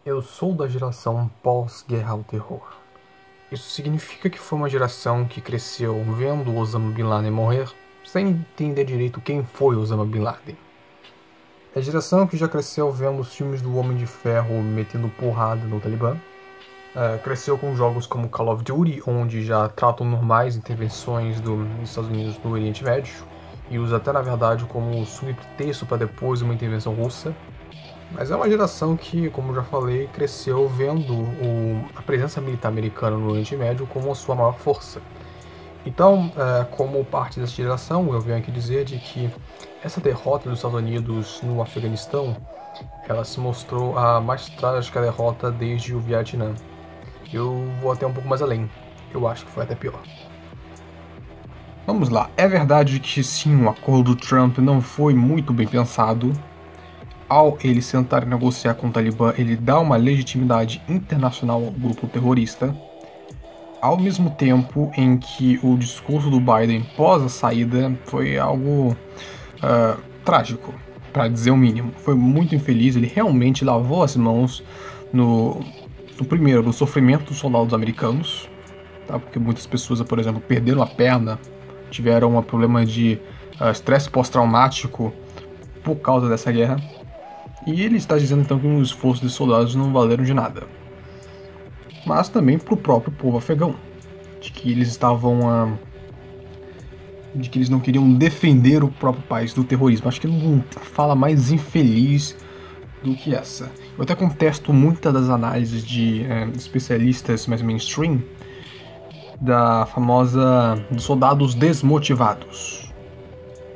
Eu sou da geração pós-Guerra ao Terror. Isso significa que foi uma geração que cresceu vendo Osama Bin Laden morrer, sem entender direito quem foi Osama Bin Laden. É a geração que já cresceu vendo os filmes do Homem de Ferro metendo porrada no Talibã. Cresceu com jogos como Call of Duty, onde já tratam normais intervenções dos Estados Unidos no Oriente Médio, e usa até na verdade como subtexto para depois uma intervenção russa. Mas é uma geração que, como já falei, cresceu vendo a presença militar americana no Oriente Médio como a sua maior força. Então, como parte dessa geração, eu venho aqui dizer de que essa derrota dos Estados Unidos no Afeganistão, ela se mostrou a mais trágica derrota desde o Vietnã. Eu vou até um pouco mais além. Eu acho que foi até pior. Vamos lá. É verdade que sim, o acordo do Trump não foi muito bem pensado. Ao ele sentar e negociar com o Talibã, ele dá uma legitimidade internacional ao grupo terrorista, ao mesmo tempo em que o discurso do Biden pós a saída foi algo trágico, para dizer o mínimo. Foi muito infeliz, ele realmente lavou as mãos no sofrimento dos soldados americanos, tá? Porque muitas pessoas, por exemplo, perderam a perna, tiveram um problema de estresse pós-traumático por causa dessa guerra. E ele está dizendo então que os esforços dos soldados não valeram de nada. Mas também para o próprio povo afegão, de que eles estavam de que eles não queriam defender o próprio país do terrorismo. Acho que não fala mais infeliz do que essa. Eu até contesto muitas das análises de especialistas mais mainstream da famosa dos soldados desmotivados.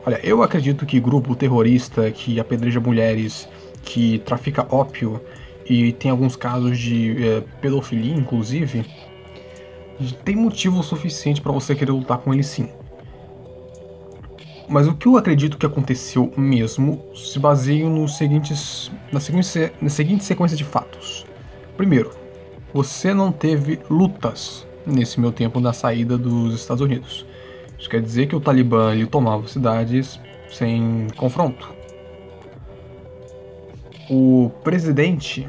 Olha, eu acredito que grupo terrorista que apedreja mulheres, que trafica ópio e tem alguns casos de pedofilia, inclusive, tem motivo suficiente para você querer lutar com ele sim. Mas o que eu acredito que aconteceu mesmo se baseia na seguinte sequência de fatos. Primeiro, você não teve lutas nesse meu tempo na saída dos Estados Unidos. Isso quer dizer que o Talibã ele tomava cidades sem confronto. O presidente,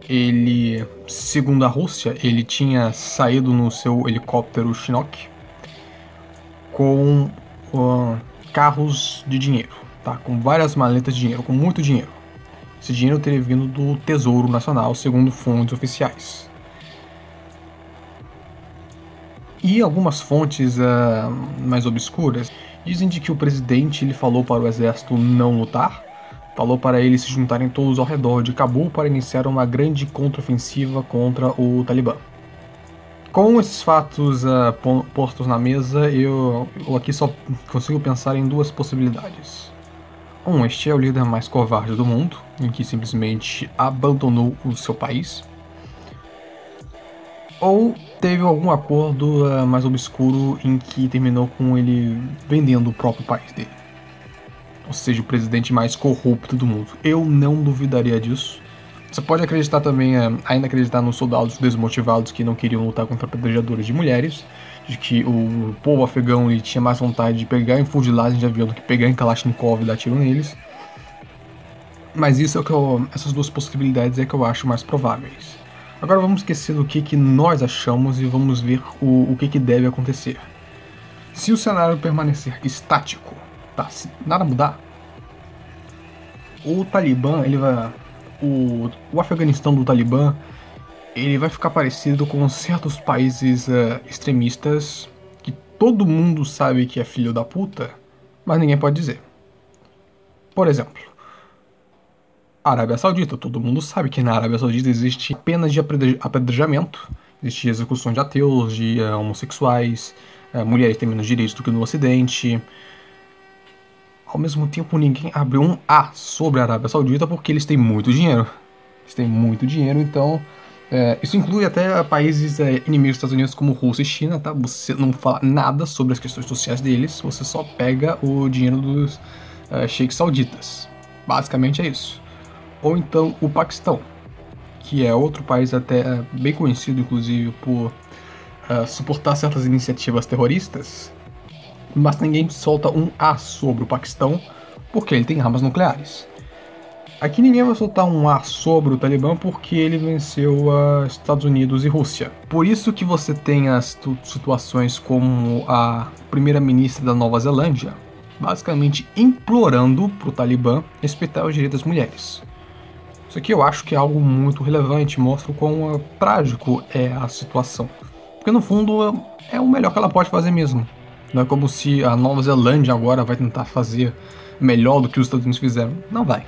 ele, segundo a Rússia, ele tinha saído no seu helicóptero Chinook com carros de dinheiro, tá? Com várias maletas de dinheiro, com muito dinheiro. Esse dinheiro teria vindo do Tesouro Nacional, segundo fontes oficiais. E algumas fontes mais obscuras dizem de que o presidente ele falou para o exército não lutar, falou para eles se juntarem todos ao redor de Cabul para iniciar uma grande contraofensiva contra o Talibã. Com esses fatos postos na mesa, eu aqui só consigo pensar em duas possibilidades. Este é o líder mais covarde do mundo, em que simplesmente abandonou o seu país. Ou teve algum acordo mais obscuro em que terminou com ele vendendo o próprio país dele. Ou seja, o presidente mais corrupto do mundo. Eu não duvidaria disso. Você pode acreditar também, ainda acreditar nos soldados desmotivados que não queriam lutar contra apedrejadores de mulheres, de que o povo afegão ele tinha mais vontade de pegar em fuzilagem de avião do que pegar em Kalashnikov e dar tiro neles. Mas isso é essas duas possibilidades é que eu acho mais prováveis. Agora vamos esquecer do que nós achamos e vamos ver o que deve acontecer. Se o cenário permanecer estático, tá, se nada mudar, o Talibã, ele vai, o Afeganistão do Talibã, ele vai ficar parecido com certos países extremistas que todo mundo sabe que é filho da puta, mas ninguém pode dizer. Por exemplo, a Arábia Saudita, todo mundo sabe que na Arábia Saudita existe penas de apedrejamento, existe execuções de ateus, de homossexuais, mulheres têm menos direitos do que no Ocidente. Ao mesmo tempo, ninguém abre um A sobre a Arábia Saudita porque eles têm muito dinheiro. Eles têm muito dinheiro, então isso inclui até países inimigos dos Estados Unidos como Rússia e China, tá? Você não fala nada sobre as questões sociais deles, você só pega o dinheiro dos sheiks sauditas. Basicamente é isso. Ou então o Paquistão, que é outro país até bem conhecido, inclusive, por suportar certas iniciativas terroristas, mas ninguém solta um A sobre o Paquistão, porque ele tem armas nucleares. Aqui ninguém vai soltar um ar sobre o Talibã porque ele venceu a Estados Unidos e Rússia. Por isso que você tem as situações como a primeira-ministra da Nova Zelândia, basicamente implorando para o Talibã respeitar os direitos das mulheres. Isso aqui eu acho que é algo muito relevante, mostra o quão trágico é a situação. Porque no fundo é o melhor que ela pode fazer mesmo. Não é como se a Nova Zelândia agora vai tentar fazer melhor do que os Estados Unidos fizeram. Não vai.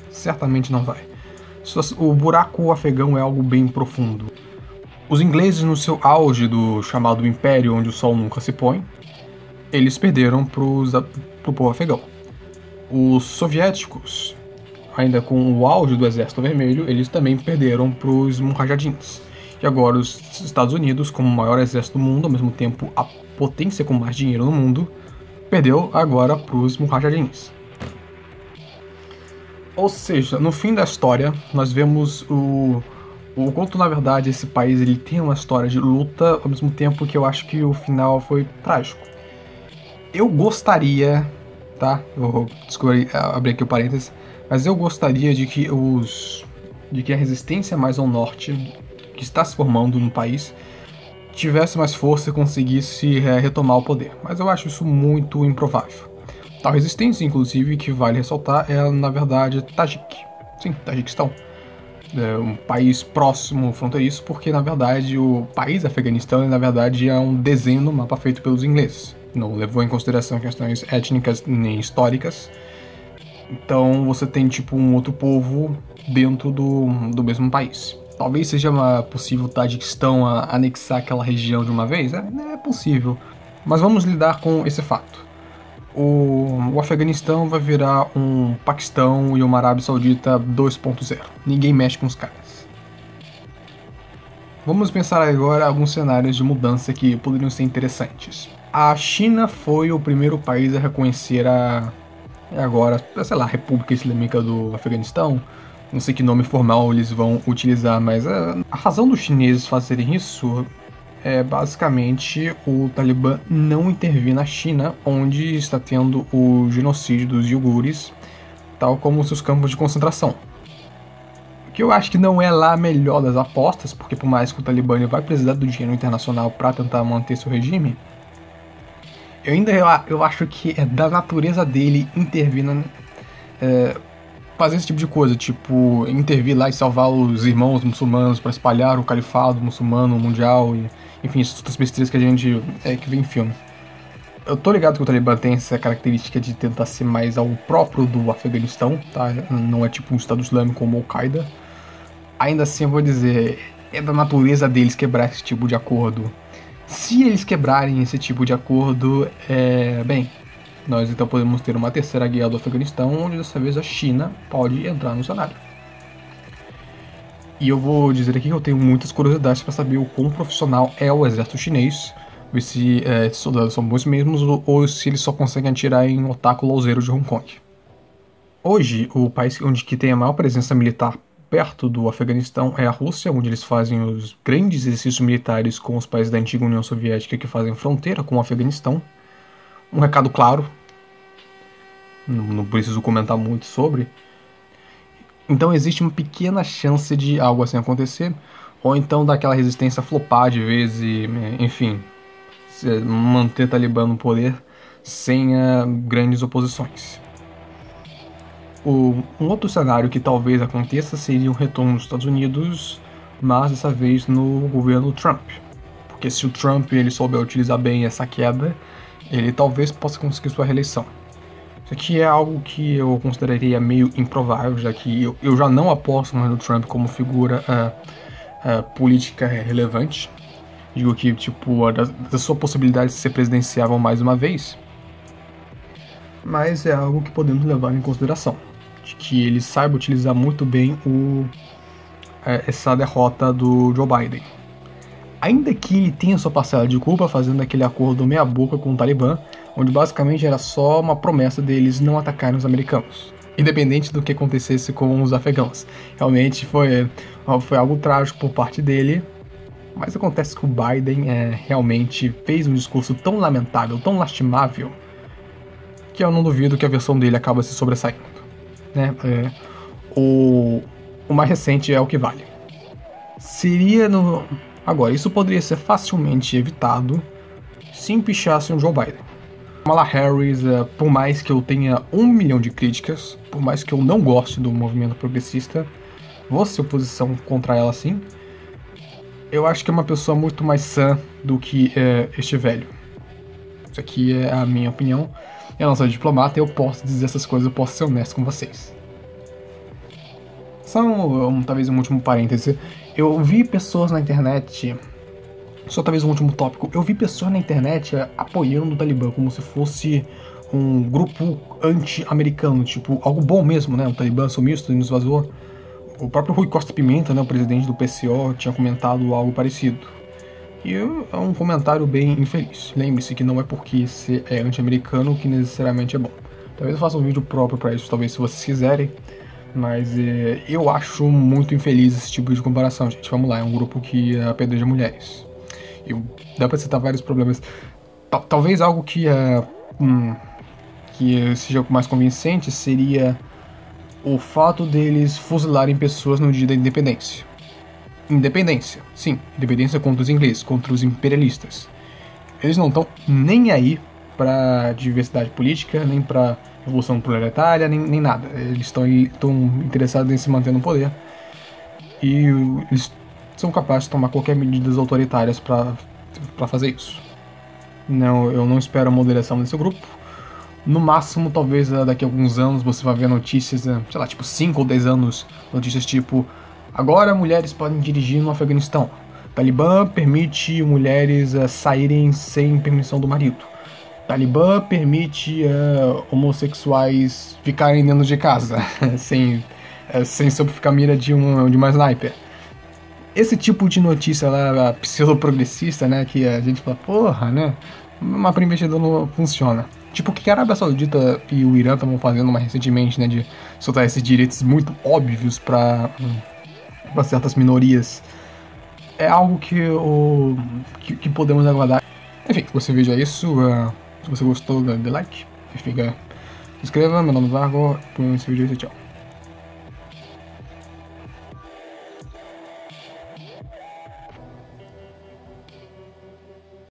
Certamente não vai. O buraco afegão é algo bem profundo. Os ingleses, no seu auge do chamado Império, onde o sol nunca se põe, eles perderam pro povo afegão. Os soviéticos, ainda com o auge do Exército Vermelho, eles também perderam para os Mujahidins. E agora os Estados Unidos, como o maior exército do mundo, ao mesmo tempo a potência com mais dinheiro no mundo, perdeu agora para os Mujahidins. Ou seja, no fim da história, nós vemos o quanto, na verdade, esse país ele tem uma história de luta, ao mesmo tempo que eu acho que o final foi trágico. Eu gostaria, tá? Eu vou abrir aqui o parênteses, mas eu gostaria de que a resistência mais ao norte, que está se formando no país, tivesse mais força e conseguisse retomar o poder. Mas eu acho isso muito improvável. Tal resistência, inclusive, que vale ressaltar, é, na verdade, Tajiquistão. É um país próximo fronteiriço, porque, na verdade, o país Afeganistão, na verdade, é um desenho no mapa feito pelos ingleses. Não levou em consideração questões étnicas nem históricas. Então, você tem, tipo, um outro povo dentro do mesmo país. Talvez seja possível o Tajiquistão anexar aquela região de uma vez. É possível. Mas vamos lidar com esse fato. O Afeganistão vai virar um Paquistão e uma Arábia Saudita 2.0. Ninguém mexe com os caras. Vamos pensar agora alguns cenários de mudança que poderiam ser interessantes. A China foi o primeiro país a reconhecer a República Islâmica do Afeganistão. Não sei que nome formal eles vão utilizar, mas a razão dos chineses fazerem isso é basicamente o Talibã não intervir na China, onde está tendo o genocídio dos uigures, tal como seus campos de concentração. O que eu acho que não é lá a melhor das apostas, porque por mais que o Talibã vai precisar do dinheiro internacional para tentar manter seu regime, eu acho que é da natureza dele intervir fazer esse tipo de coisa, tipo intervir lá e salvar os irmãos muçulmanos para espalhar o califado muçulmano mundial e enfim, essas outras besteiras que a gente que vê em filme. Eu tô ligado que o Talibã tem essa característica de tentar ser mais ao próprio do Afeganistão, tá? Não é tipo um Estado Islâmico como Al-Qaeda. Ainda assim, eu vou dizer, é da natureza deles quebrar esse tipo de acordo. Se eles quebrarem esse tipo de acordo, bem, nós então podemos ter uma terceira guerra do Afeganistão, onde dessa vez a China pode entrar no cenário. E eu vou dizer aqui que eu tenho muitas curiosidades para saber o quão profissional é o exército chinês, ver se esses soldados são bons mesmos ou se eles só conseguem atirar em otaku louzeiro de Hong Kong. Hoje, o país que tem a maior presença militar perto do Afeganistão é a Rússia, onde eles fazem os grandes exercícios militares com os países da antiga União Soviética que fazem fronteira com o Afeganistão. Um recado claro, não preciso comentar muito sobre. Então existe uma pequena chance de algo assim acontecer, ou então daquela resistência flopar de vez e, enfim, manter Talibã no poder sem grandes oposições. Um outro cenário que talvez aconteça seria o retorno dos Estados Unidos, mas dessa vez no governo Trump. Porque se o Trump ele souber utilizar bem essa queda, ele talvez possa conseguir sua reeleição. Isso aqui é algo que eu consideraria meio improvável, já que eu já não aposto mais no Trump como figura política relevante. Digo que, tipo, da sua possibilidade de ser presidenciável mais uma vez. Mas é algo que podemos levar em consideração. De que ele saiba utilizar muito bem essa derrota do Joe Biden. Ainda que ele tenha sua parcela de culpa fazendo aquele acordo meia boca com o Talibã, onde basicamente era só uma promessa deles não atacarem os americanos, independente do que acontecesse com os afegãos. Realmente foi algo trágico por parte dele, mas acontece que o Biden realmente fez um discurso tão lamentável, tão lastimável, que eu não duvido que a versão dele acaba se sobressaindo. Né? o mais recente é o que vale. Seria no... Agora, isso poderia ser facilmente evitado se empichassem o Joe Biden. Kamala Harris, por mais que eu tenha 1 milhão de críticas, por mais que eu não goste do movimento progressista, vou ser oposição contra ela sim, eu acho que é uma pessoa muito mais sã do que este velho. Isso aqui é a minha opinião. Eu não sou diplomata e eu posso dizer essas coisas, eu posso ser honesto com vocês. Talvez um último parêntese. Eu vi pessoas na internet... Só talvez um último tópico. Eu vi pessoas na internet apoiando o Talibã como se fosse um grupo anti-americano, tipo, algo bom mesmo, né? O Talibã sumiu, nos vazou. O próprio Rui Costa Pimenta, né, o presidente do PCO, tinha comentado algo parecido. E é um comentário bem infeliz. Lembre-se que não é porque você é anti-americano que necessariamente é bom. Talvez eu faça um vídeo próprio para isso, talvez se vocês quiserem. Mas eu acho muito infeliz esse tipo de comparação, gente. Vamos lá, é um grupo que apedreja mulheres. Dá pra citar vários problemas. Talvez algo que seja mais convincente seria o fato deles fuzilarem pessoas no dia da independência. Independência, sim. Independência contra os ingleses, contra os imperialistas. Eles não estão nem aí pra diversidade política, nem pra revolução proletária, nem nada. Eles estão interessados em se manter no poder. E eles são capazes de tomar qualquer medidas autoritárias pra fazer isso. Não, eu não espero a moderação desse grupo. No máximo, talvez daqui a alguns anos você vai ver notícias, sei lá, tipo 5 ou 10 anos, notícias tipo: agora mulheres podem dirigir no Afeganistão. Talibã permite mulheres saírem sem permissão do marido. Talibã permite homossexuais ficarem dentro de casa, sem sob ficar mira de uma sniper. Esse tipo de notícia lá, pseudo-progressista, né, que a gente fala, porra, né, mas para investidor não funciona. Tipo o que a Arábia Saudita e o Irã estavam fazendo mais recentemente, né, de soltar esses direitos muito óbvios para certas minorias. É algo que podemos aguardar. Enfim, se você veja isso, se você gostou, dê like, se inscreva, meu nome é Vargo, por esse vídeo, tchau.